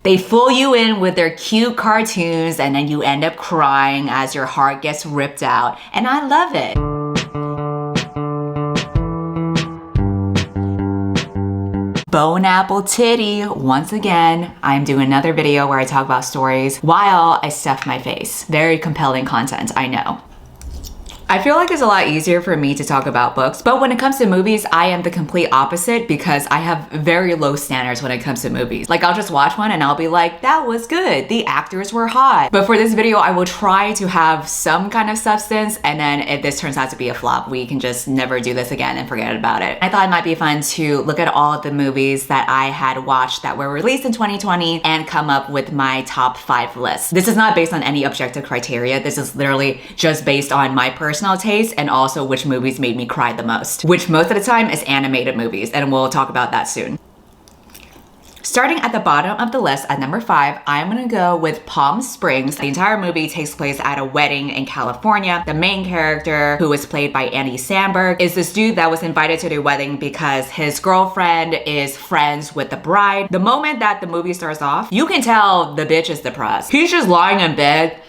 They fool you in with their cute cartoons and then you end up crying as your heart gets ripped out. And I love it. Bone Apple Titty. Once again, I'm doing another video where I talk about stories while I stuff my face. Very compelling content, I know. I feel like it's a lot easier for me to talk about books, but when it comes to movies, I am the complete opposite because I have very low standards when it comes to movies. Like, I'll just watch one and I'll be like, that was good. The actors were hot. But for this video, I will try to have some kind of substance, and then if this turns out to be a flop, we can just never do this again and forget about it. I thought it might be fun to look at all of the movies that I had watched that were released in 2020 and come up with my top 5 list. This is not based on any objective criteria. This is literally just based on my personal taste and also which movies made me cry the most, which most of the time is animated movies, and we'll talk about that soon. Starting at the bottom of the list at number 5, I'm gonna go with Palm Springs. The entire movie takes place at a wedding in California. The main character, who is played by Andy Samberg, is this dude that was invited to the wedding because his girlfriend is friends with the bride. The moment that the movie starts off, you can tell the bitch is depressed. He's just lying in bed,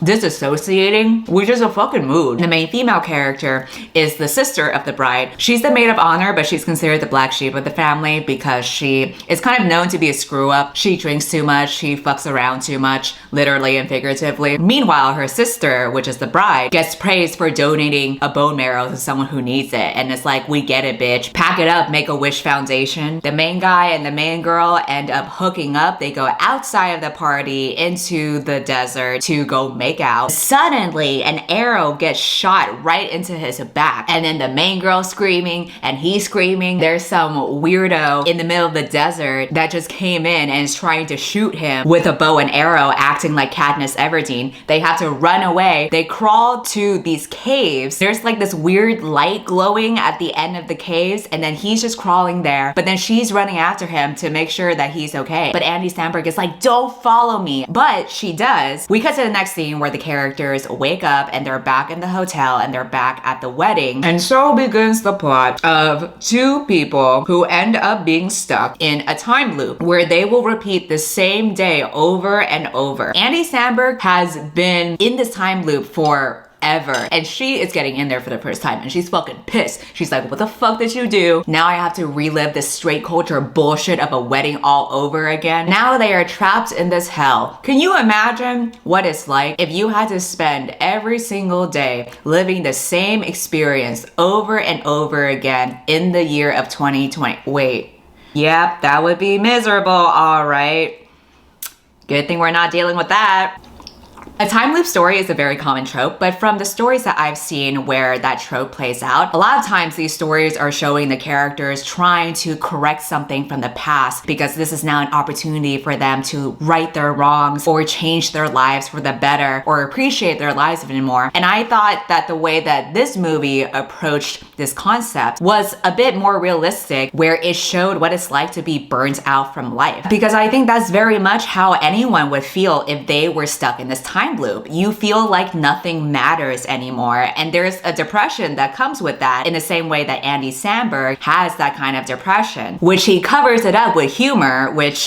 disassociating, which is a fucking mood. The main female character is the sister of the bride. She's the maid of honor, but she's considered the black sheep of the family because she is kind of known to be a screw up. She drinks too much, she fucks around too much, literally and figuratively. Meanwhile, her sister, which is the bride, gets praised for donating a bone marrow to someone who needs it. And it's like, we get it, bitch. Pack it up, Make-A-Wish Foundation. The main guy and the main girl end up hooking up. They go outside of the party into the desert to go make out. Suddenly, an arrow gets shot right into his back, and then the main girl screaming and he's screaming. There's some weirdo in the middle of the desert that just came in and is trying to shoot him with a bow and arrow, acting like Katniss Everdeen. They have to run away. They crawl to these caves. There's like this weird light glowing at the end of the caves, and then he's just crawling there, but then she's running after him to make sure that he's okay. But Andy Samberg is like, don't follow me. But she does. We cut to the next scene where the characters wake up and they're back in the hotel and they're back at the wedding. And so begins the plot of 2 people who end up being stuck in a time loop where they will repeat the same day over and over. Andy Samberg has been in this time loop for ever, and she is getting in there for the first time and she's fucking pissed. She's like, what the fuck did you do? Now I have to relive this straight culture bullshit of a wedding all over again. Now they are trapped in this hell. Can you imagine what it's like if you had to spend every single day living the same experience over and over again in the year of 2020? Wait, yep, that would be miserable, all right. Good thing we're not dealing with that. A time loop story is a very common trope, but from the stories that I've seen where that trope plays out, a lot of times these stories are showing the characters trying to correct something from the past because this is now an opportunity for them to right their wrongs or change their lives for the better or appreciate their lives even more. And I thought that the way that this movie approached this concept was a bit more realistic, where it showed what it's like to be burnt out from life. Because I think that's very much how anyone would feel if they were stuck in this time loop. You feel like nothing matters anymore, and there's a depression that comes with that, in the same way that Andy Samberg has that kind of depression, which he covers it up with humor, which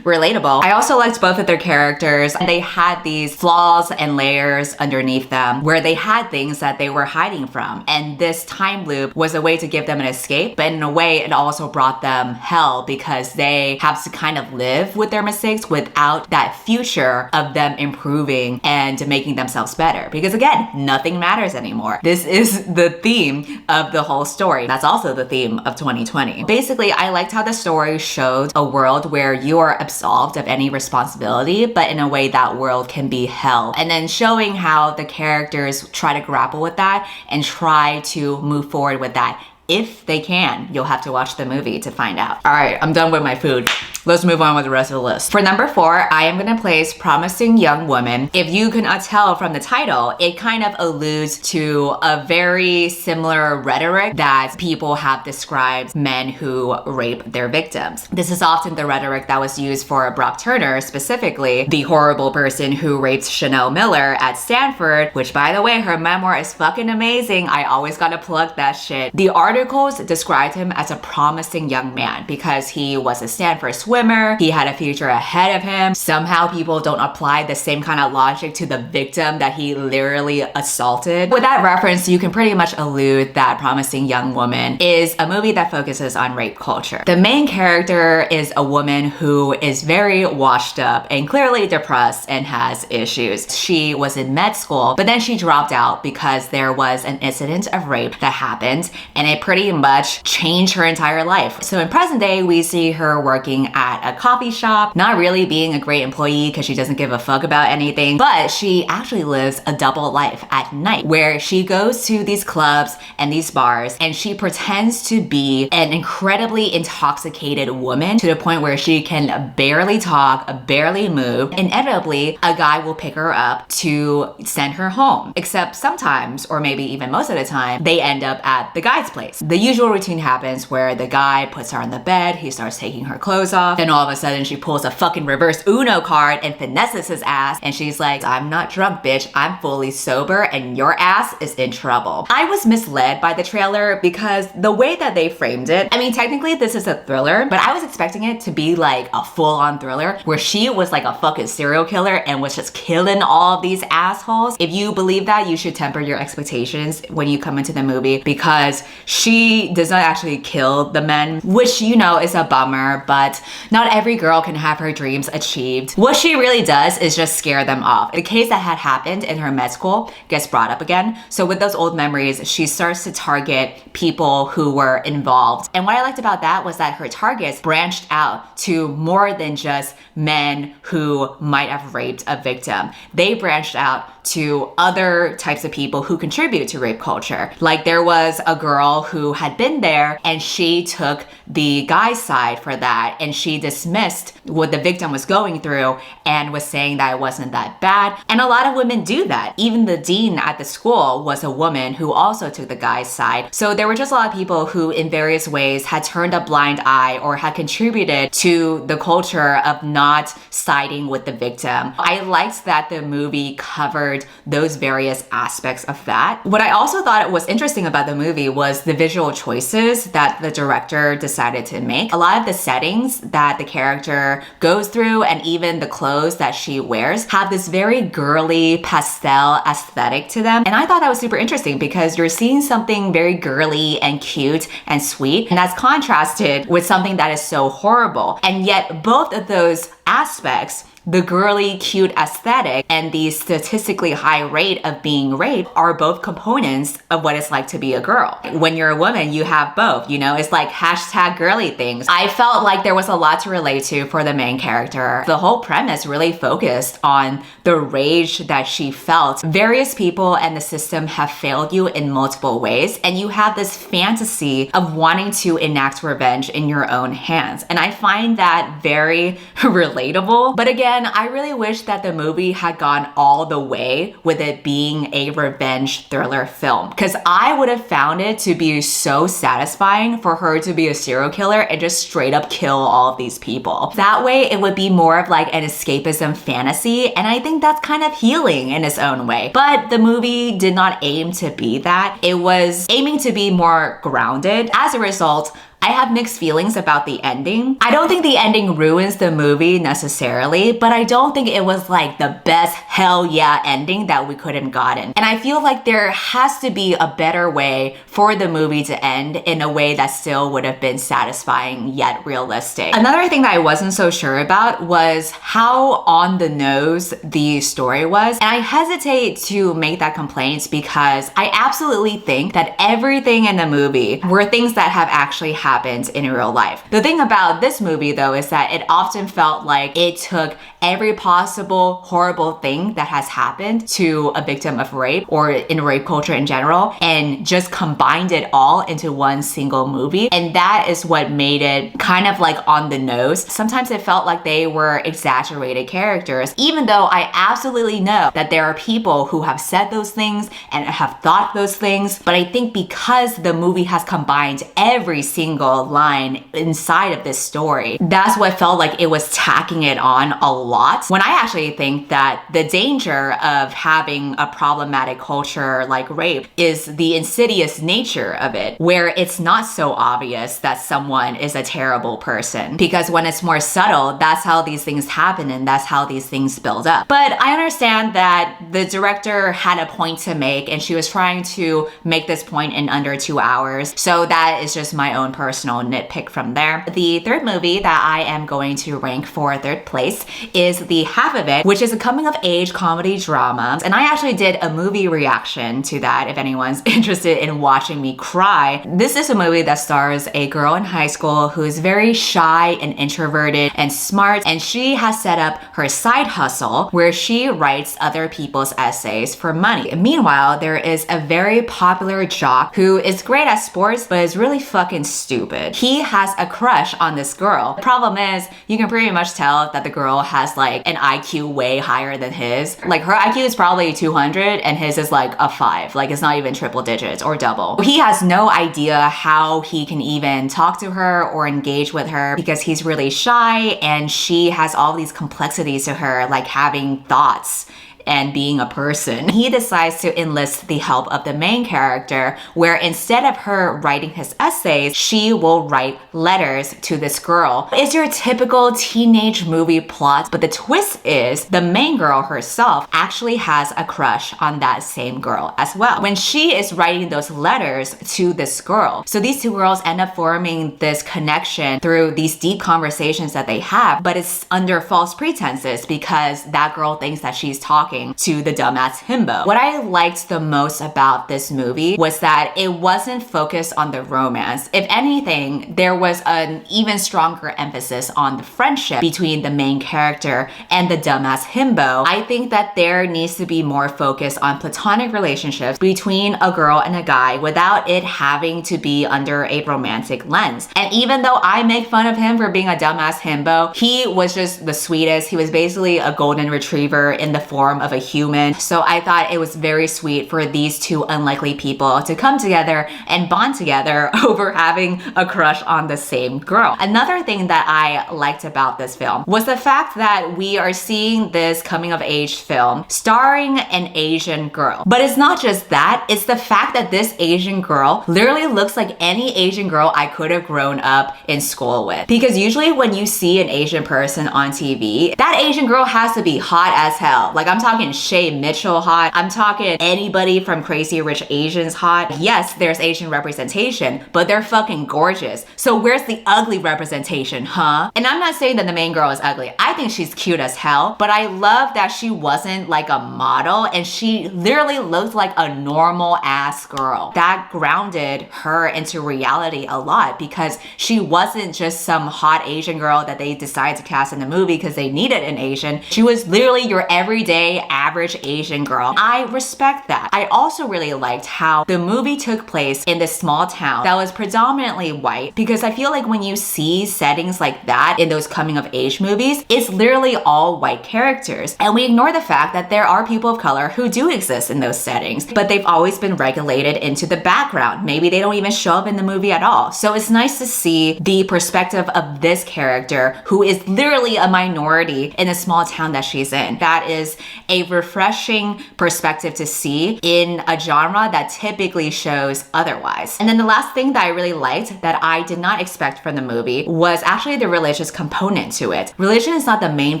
relatable. I also liked both of their characters, and they had these flaws and layers underneath them where they had things that they were hiding from, and this time loop was a way to give them an escape, but in a way it also brought them hell because they have to kind of live with their mistakes without that future of them improving and making themselves better. Because again, nothing matters anymore. This is the theme of the whole story. That's also the theme of 2020. Basically, I liked how the story showed a world where you are absolved of any responsibility, but in a way that world can be hell. And then showing how the characters try to grapple with that and try to move forward with that. If they can. You'll have to watch the movie to find out. All right, I'm done with my food. Let's move on with the rest of the list. For number 4, I am gonna place Promising Young Woman. If you cannot tell from the title, it kind of alludes to a very similar rhetoric that people have described men who rape their victims. This is often the rhetoric that was used for Brock Turner, specifically the horrible person who raped Chanel Miller at Stanford, which by the way, her memoir is fucking amazing. I always gotta plug that shit. The articles described him as a promising young man because he was a Stanford swimmer. He had a future ahead of him. Somehow people don't apply the same kind of logic to the victim that he literally assaulted. With that reference, you can pretty much allude that Promising Young Woman is a movie that focuses on rape culture. The main character is a woman who is very washed up and clearly depressed and has issues. She was in med school, but then she dropped out because there was an incident of rape that happened, and it pretty much changed her entire life. So in present day, we see her working at a coffee shop, not really being a great employee because she doesn't give a fuck about anything, but she actually lives a double life at night where she goes to these clubs and these bars and she pretends to be an incredibly intoxicated woman to the point where she can barely talk, barely move. Inevitably, a guy will pick her up to send her home. Except sometimes, or maybe even most of the time, they end up at the guy's place. The usual routine happens where the guy puts her on the bed, he starts taking her clothes off, then all of a sudden she pulls a fucking reverse Uno card and finesses his ass, and she's like, I'm not drunk, bitch, I'm fully sober and your ass is in trouble. I was misled by the trailer because the way that they framed it, I mean, technically this is a thriller, but I was expecting it to be like a full-on thriller where she was like a fucking serial killer and was just killing all of these assholes. If you believe that, you should temper your expectations when you come into the movie because she does not actually kill the men, which you know is a bummer, but not every girl can have her dreams achieved. What she really does is just scare them off. The case that had happened in her med school gets brought up again. So with those old memories, she starts to target people who were involved. And what I liked about that was that her targets branched out to more than just men who might have raped a victim. They branched out to other types of people who contribute to rape culture. Like there was a girl who had been there and she took the guy's side for that and she dismissed what the victim was going through and was saying that it wasn't that bad. And a lot of women do that. Even the dean at the school was a woman who also took the guy's side. So there were just a lot of people who in various ways had turned a blind eye or had contributed to the culture of not siding with the victim. I liked that the movie covered those various aspects of that. What I also thought was interesting about the movie was the visual choices that the director decided to make. A lot of the settings that the character goes through and even the clothes that she wears have this very girly pastel aesthetic to them. And I thought that was super interesting because you're seeing something very girly and cute and sweet, and that's contrasted with something that is so horrible. And yet both of those aspects, the girly, cute aesthetic and the statistically high rate of being raped, are both components of what it's like to be a girl. When you're a woman, you have both, you know, it's like hashtag girly things. I felt like there was a lot to relate to for the main character. The whole premise really focused on the rage that she felt. Various people and the system have failed you in multiple ways, and you have this fantasy of wanting to enact revenge in your own hands. And I find that very relatable. But again, I really wish that the movie had gone all the way with it being a revenge thriller film, because I would have found it to be so satisfying for her to be a serial killer and just straight up kill all of these people. That way it would be more of like an escapism fantasy, and I think that's kind of healing in its own way. But the movie did not aim to be that. It was aiming to be more grounded. As a result, I have mixed feelings about the ending. I don't think the ending ruins the movie necessarily, but I don't think it was like the best hell yeah ending that we could have gotten. And I feel like there has to be a better way for the movie to end in a way that still would have been satisfying yet realistic. Another thing that I wasn't so sure about was how on the nose the story was. And I hesitate to make that complaint because I absolutely think that everything in the movie were things that have actually happened in real life. The thing about this movie though is that it often felt like it took every possible horrible thing that has happened to a victim of rape or in rape culture in general and just combined it all into one single movie. And that is what made it kind of like on the nose. Sometimes it felt like they were exaggerated characters, even though I absolutely know that there are people who have said those things and have thought those things. But I think because the movie has combined every single single line inside of this story. That's what felt like it was tacking it on a lot. When I actually think that the danger of having a problematic culture like rape is the insidious nature of it, where it's not so obvious that someone is a terrible person. Because when it's more subtle, that's how these things happen and that's how these things build up. But I understand that the director had a point to make and she was trying to make this point in under 2 hours. So that is just my own personal nitpick from there. The third movie that I am going to rank for third place is The Half of It, which is a coming of age comedy drama. And I actually did a movie reaction to that if anyone's interested in watching me cry. This is a movie that stars a girl in high school who is very shy and introverted and smart, and she has set up her side hustle where she writes other people's essays for money. And meanwhile, there is a very popular jock who is great at sports but is really fucking stupid. He has a crush on this girl. The problem is, you can pretty much tell that the girl has like an IQ way higher than his. Like her IQ is probably 200 and his is like a 5. Like it's not even triple digits or double. He has no idea how he can even talk to her or engage with her because he's really shy and she has all these complexities to her, like having thoughts and being a person. He decides to enlist the help of the main character, where instead of her writing his essays, she will write letters to this girl. It's your typical teenage movie plot, but the twist is the main girl herself actually has a crush on that same girl as well when she is writing those letters to this girl. So these two girls end up forming this connection through these deep conversations that they have, but it's under false pretenses because that girl thinks that she's talking to the dumbass himbo. What I liked the most about this movie was that it wasn't focused on the romance. If anything, there was an even stronger emphasis on the friendship between the main character and the dumbass himbo. I think that there needs to be more focus on platonic relationships between a girl and a guy without it having to be under a romantic lens. And even though I make fun of him for being a dumbass himbo, he was just the sweetest. He was basically a golden retriever in the form of a human. So I thought it was very sweet for these two unlikely people to come together and bond together over having a crush on the same girl. Another thing that I liked about this film was the fact that we are seeing this coming of age film starring an Asian girl. But it's not just that, it's the fact that this Asian girl literally looks like any Asian girl I could have grown up in school with. Because usually when you see an Asian person on TV, that Asian girl has to be hot as hell. Like I'm talking Shay Mitchell hot. I'm talking anybody from Crazy Rich Asians hot. Yes, there's Asian representation, but they're fucking gorgeous. So where's the ugly representation, huh? And I'm not saying that the main girl is ugly. I think she's cute as hell, but I love that she wasn't like a model and she literally looked like a normal ass girl. That grounded her into reality a lot because she wasn't just some hot Asian girl that they decided to cast in the movie because they needed an Asian. She was literally your everyday average Asian girl. I respect that. I also really liked how the movie took place in this small town that was predominantly white, because I feel like when you see settings like that in those coming of age movies, it's literally all white characters. And we ignore the fact that there are people of color who do exist in those settings, but they've always been regulated into the background. Maybe they don't even show up in the movie at all. So it's nice to see the perspective of this character who is literally a minority in a small town that she's in. That is a refreshing perspective to see in a genre that typically shows otherwise. And then the last thing that I really liked that I did not expect from the movie was actually the religious component to it. Religion is not the main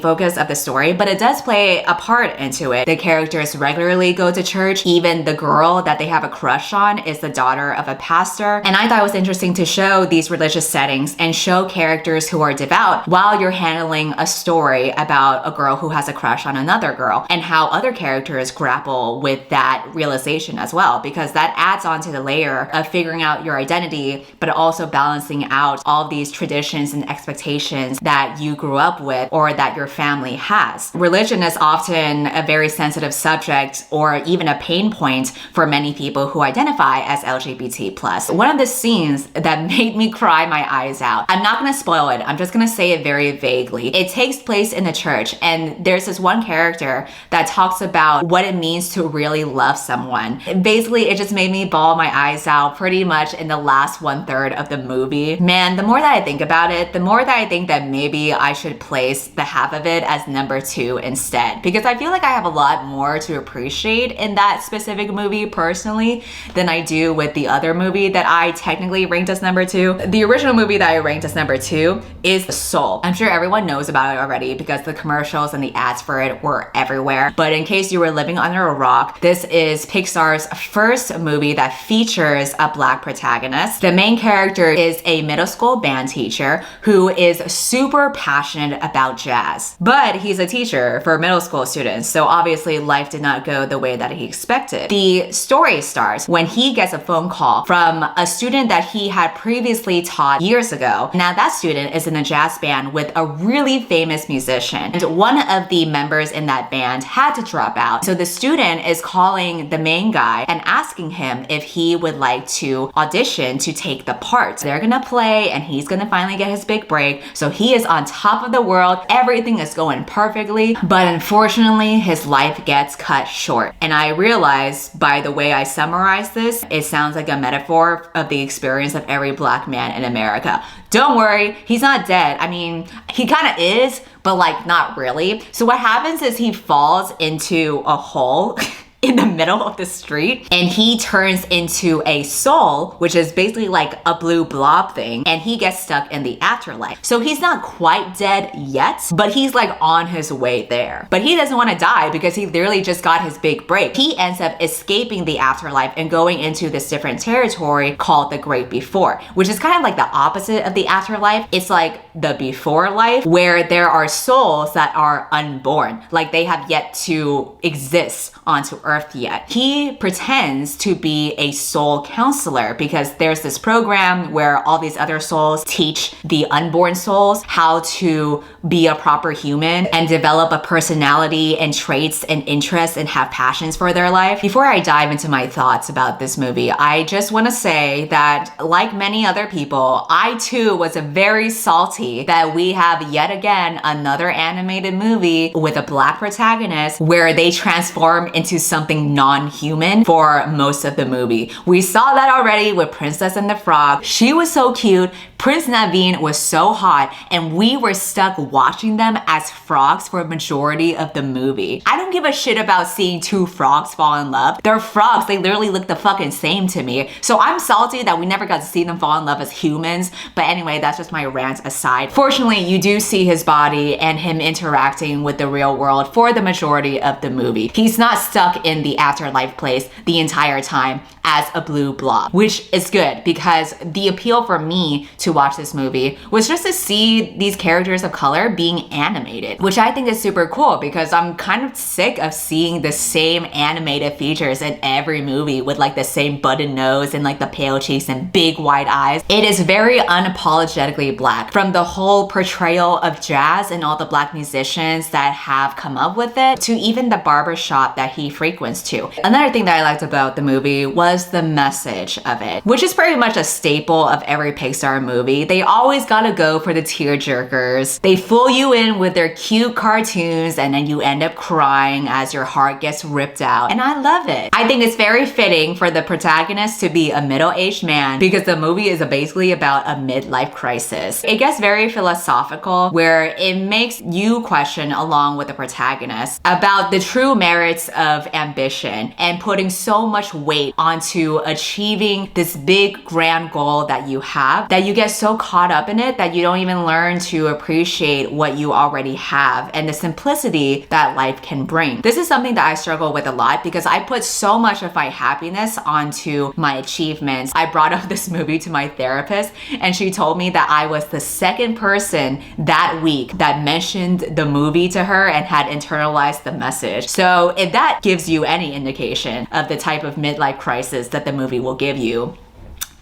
focus of the story, but it does play a part into it. The characters regularly go to church. Even the girl that they have a crush on is the daughter of a pastor. And I thought it was interesting to show these religious settings and show characters who are devout while you're handling a story about a girl who has a crush on another girl, and how other characters grapple with that realization as well, because that adds on to the layer of figuring out your identity, but also balancing out all of these traditions and expectations that you grew up with or that your family has. Religion is often a very sensitive subject or even a pain point for many people who identify as LGBT+. One of the scenes that made me cry my eyes out, I'm not gonna spoil it, I'm just gonna say it very vaguely. It takes place in the church, and there's this one character that talks about what it means to really love someone. Basically, it just made me bawl my eyes out pretty much in the last 1/3 of the movie. Man, the more that I think about it, the more that I think that maybe I should place The Half of It as number 2 instead, because I feel like I have a lot more to appreciate in that specific movie personally than I do with the other movie that I technically ranked as number 2. The original movie that I ranked as number 2 is Soul. I'm sure everyone knows about it already because the commercials and the ads for it were everywhere. But in case you were living under a rock, this is Pixar's first movie that features a Black protagonist. The main character is a middle school band teacher who is super passionate about jazz. But he's a teacher for middle school students, so obviously life did not go the way that he expected. The story starts when he gets a phone call from a student that he had previously taught years ago. Now that student is in a jazz band with a really famous musician, and one of the members in that band had to drop out. So the student is calling the main guy and asking him if he would like to audition to take the part. They're gonna play and he's gonna finally get his big break. So he is on top of the world. Everything is going perfectly, but unfortunately his life gets cut short. And I realize by the way I summarize this, it sounds like a metaphor of the experience of every Black man in America. Don't worry, he's not dead. I mean, he kind of is, but like not really. So what happens is he falls into a hole in the middle of the street and he turns into a soul, which is basically like a blue blob thing, and he gets stuck in the afterlife. So he's not quite dead yet, but he's like on his way there. But he doesn't want to die because he literally just got his big break. He ends up escaping the afterlife and going into this different territory called the Great Before, which is kind of like the opposite of the afterlife. It's like the before life where there are souls that are unborn, like they have yet to exist onto Earth yet. He pretends to be a soul counselor because there's this program where all these other souls teach the unborn souls how to be a proper human and develop a personality and traits and interests and have passions for their life. Before I dive into my thoughts about this movie, I just want to say that like many other people, I too was very salty that we have yet again another animated movie with a Black protagonist where they transform into something non-human for most of the movie. We saw that already with Princess and the Frog. She was so cute. Prince Naveen was so hot, and we were stuck watching them as frogs for a majority of the movie. I don't give a shit about seeing two frogs fall in love. They're frogs. They literally look the fucking same to me. So I'm salty that we never got to see them fall in love as humans. But anyway, that's just my rant aside. Fortunately, you do see his body and him interacting with the real world for the majority of the movie. He's not stuck in the afterlife place the entire time as a blue blob, which is good because the appeal for me to watch this movie was just to see these characters of color being animated, which I think is super cool because I'm kind of sick of seeing the same animated features in every movie with like the same button nose and like the pale cheeks and big wide eyes. It is very unapologetically Black, from the whole portrayal of jazz and all the Black musicians that have come up with it to even the barbershop that he frequents to. Another thing that I liked about the movie was the message of it, which is pretty much a staple of every Pixar movie. They always gotta go for the tearjerkers. They fool you in with their cute cartoons and then you end up crying as your heart gets ripped out. And I love it. I think it's very fitting for the protagonist to be a middle-aged man because the movie is basically about a midlife crisis. It gets very philosophical where it makes you question along with the protagonist about the true merits of ambition and putting so much weight onto achieving this big grand goal that you have, that you get so caught up in it that you don't even learn to appreciate what you already have and the simplicity that life can bring. This is something that I struggle with a lot because I put so much of my happiness onto my achievements. I brought up this movie to my therapist and she told me that I was the second person that week that mentioned the movie to her and had internalized the message. So if that gives you any indication of the type of midlife crisis that the movie will give you,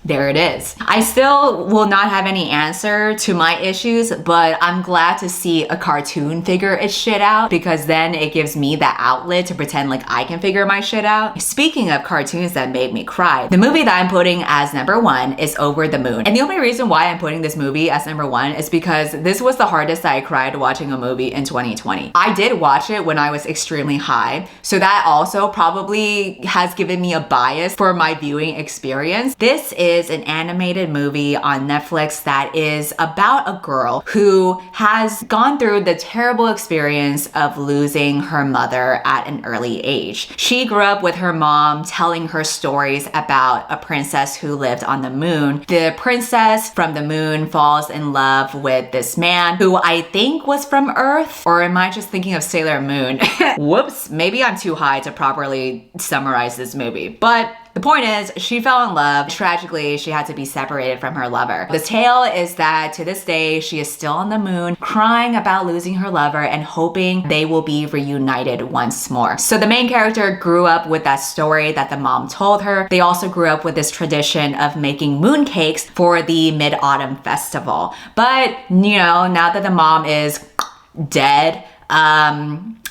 there it is. I still will not have any answer to my issues, but I'm glad to see a cartoon figure its shit out, because then it gives me that outlet to pretend like I can figure my shit out. Speaking of cartoons that made me cry, the movie that I'm putting as number 1 is Over the Moon. And the only reason why I'm putting this movie as number 1 is because this was the hardest I cried watching a movie in 2020. I did watch it when I was extremely high, so that also probably has given me a bias for my viewing experience. This is an animated movie on Netflix that is about a girl who has gone through the terrible experience of losing her mother at an early age. She grew up with her mom telling her stories about a princess who lived on the moon. The princess from the moon falls in love with this man who I think was from Earth, or am I just thinking of Sailor Moon? Whoops, maybe I'm too high to properly summarize this movie, but the point is, she fell in love. Tragically, she had to be separated from her lover. The tale is that to this day, she is still on the moon, crying about losing her lover and hoping they will be reunited once more. So the main character grew up with that story that the mom told her. They also grew up with this tradition of making moon cakes for the Mid-Autumn Festival. But, you know, now that the mom is dead,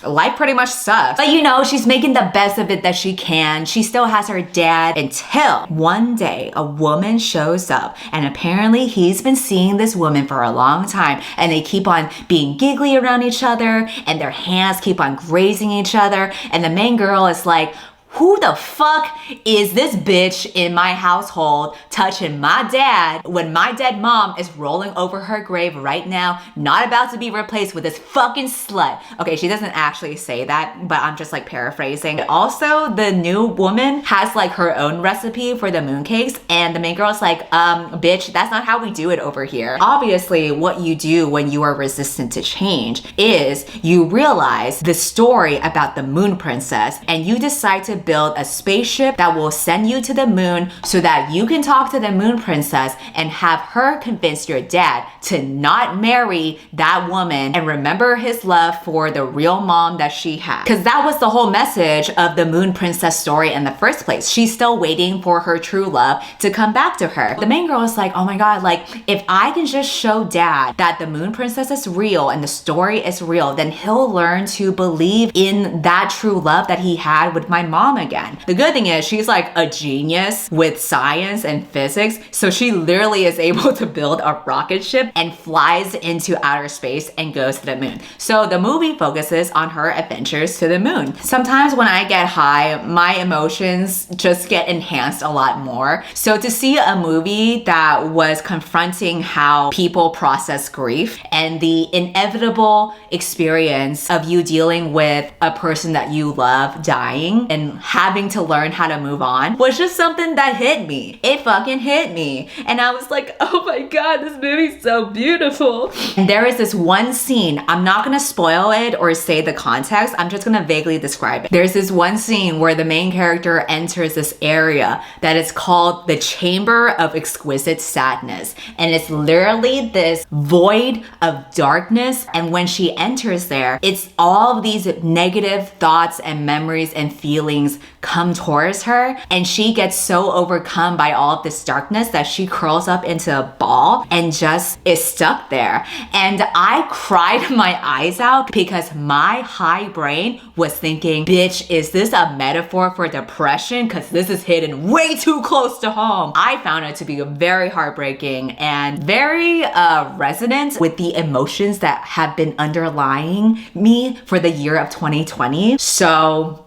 life pretty much sucks. But you know, she's making the best of it that she can. She still has her dad until one day a woman shows up, and apparently he's been seeing this woman for a long time, and they keep on being giggly around each other and their hands keep on grazing each other, and the main girl is like, who the fuck is this bitch in my household touching my dad when my dead mom is rolling over her grave right now, not about to be replaced with this fucking slut? Okay, she doesn't actually say that, but I'm just like paraphrasing. Also, the new woman has like her own recipe for the mooncakes, and the main girl is like, bitch, that's not how we do it over here. Obviously, what you do when you are resistant to change is you realize the story about the moon princess, and you decide to build a spaceship that will send you to the moon so that you can talk to the moon princess and have her convince your dad to not marry that woman and remember his love for the real mom that she had. Because that was the whole message of the moon princess story in the first place. She's still waiting for her true love to come back to her. The main girl is like, oh my god, like if I can just show dad that the moon princess is real and the story is real, then he'll learn to believe in that true love that he had with my mom again. The good thing is she's like a genius with science and physics, so she literally is able to build a rocket ship and flies into outer space and goes to the moon. So the movie focuses on her adventures to the moon. Sometimes when I get high, my emotions just get enhanced a lot more. So to see a movie that was confronting how people process grief and the inevitable experience of you dealing with a person that you love dying and having to learn how to move on was just something that hit me. It fucking hit me. And I was like, oh my god, this movie's so beautiful. And there is this one scene, I'm not gonna spoil it or say the context, I'm just gonna vaguely describe it. There's this one scene where the main character enters this area that is called the Chamber of Exquisite Sadness. And it's literally this void of darkness. And when she enters there, it's all of these negative thoughts and memories and feelings come towards her, and she gets so overcome by all of this darkness that she curls up into a ball and just is stuck there. And I cried my eyes out because my high brain was thinking, bitch, is this a metaphor for depression? Because this is hidden way too close to home. I found it to be very heartbreaking and very resonant with the emotions that have been underlying me for the year of 2020. So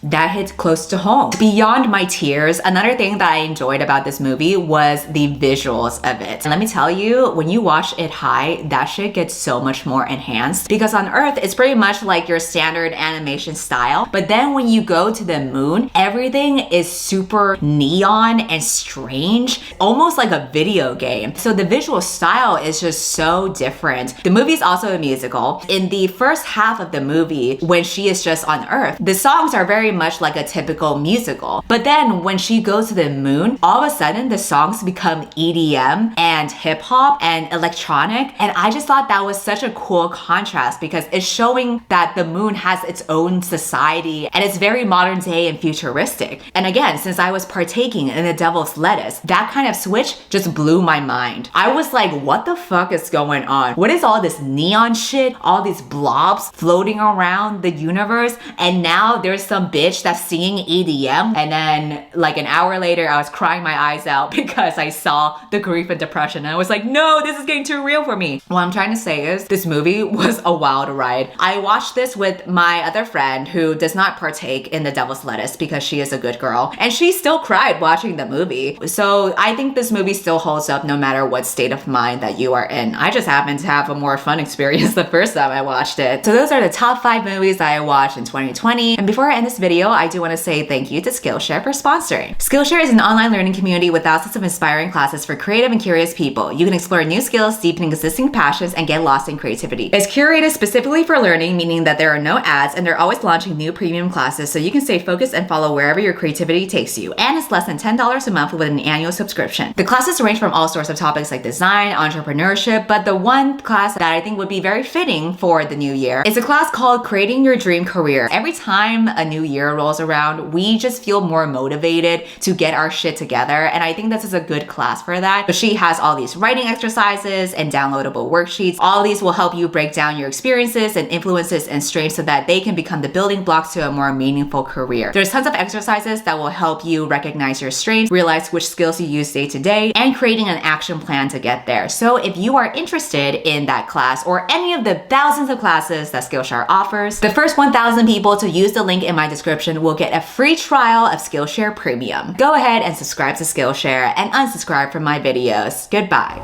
that hits close to home. Beyond my tears, another thing that I enjoyed about this movie was the visuals of it. And let me tell you, when you watch it high, that shit gets so much more enhanced, because on Earth, it's pretty much like your standard animation style. But then when you go to the moon, everything is super neon and strange, almost like a video game. So the visual style is just so different. The movie is also a musical. In the first half of the movie, when she is just on Earth, the songs are very very much like a typical musical. But then when she goes to the moon, all of a sudden the songs become EDM and hip hop and electronic. And I just thought that was such a cool contrast because it's showing that the moon has its own society and it's very modern day and futuristic. And again, since I was partaking in the Devil's Lettuce, that kind of switch just blew my mind. I was like, what the fuck is going on? What is all this neon shit? All these blobs floating around the universe? And now there's some bitch that's singing EDM. And then like an hour later, I was crying my eyes out because I saw the grief and depression. And I was like, no, this is getting too real for me. What I'm trying to say is this movie was a wild ride. I watched this with my other friend who does not partake in the Devil's Lettuce because she is a good girl. And she still cried watching the movie. So I think this movie still holds up no matter what state of mind that you are in. I just happened to have a more fun experience the first time I watched it. So those are the top 5 movies that I watched in 2020. And before I end this video, I do want to say thank you to Skillshare for sponsoring. Skillshare is an online learning community with thousands of inspiring classes for creative and curious people. You can explore new skills, deepening existing passions, and get lost in creativity. It's curated specifically for learning, meaning that there are no ads and they're always launching new premium classes so you can stay focused and follow wherever your creativity takes you. And it's less than $10 a month with an annual subscription. The classes range from all sorts of topics like design, entrepreneurship, but the one class that I think would be very fitting for the new year is a class called Creating Your Dream Career. Every time a new year rolls around, we just feel more motivated to get our shit together. And I think this is a good class for that. But she has all these writing exercises and downloadable worksheets. All these will help you break down your experiences and influences and strengths so that they can become the building blocks to a more meaningful career. There's tons of exercises that will help you recognize your strengths, realize which skills you use day to day, and creating an action plan to get there. So if you are interested in that class or any of the thousands of classes that Skillshare offers, the first 1,000 people to use the link in my description will get a free trial of Skillshare Premium. Go ahead and subscribe to Skillshare and unsubscribe from my videos. Goodbye.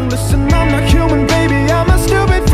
Listen, I'm not human, baby, I'm a stupid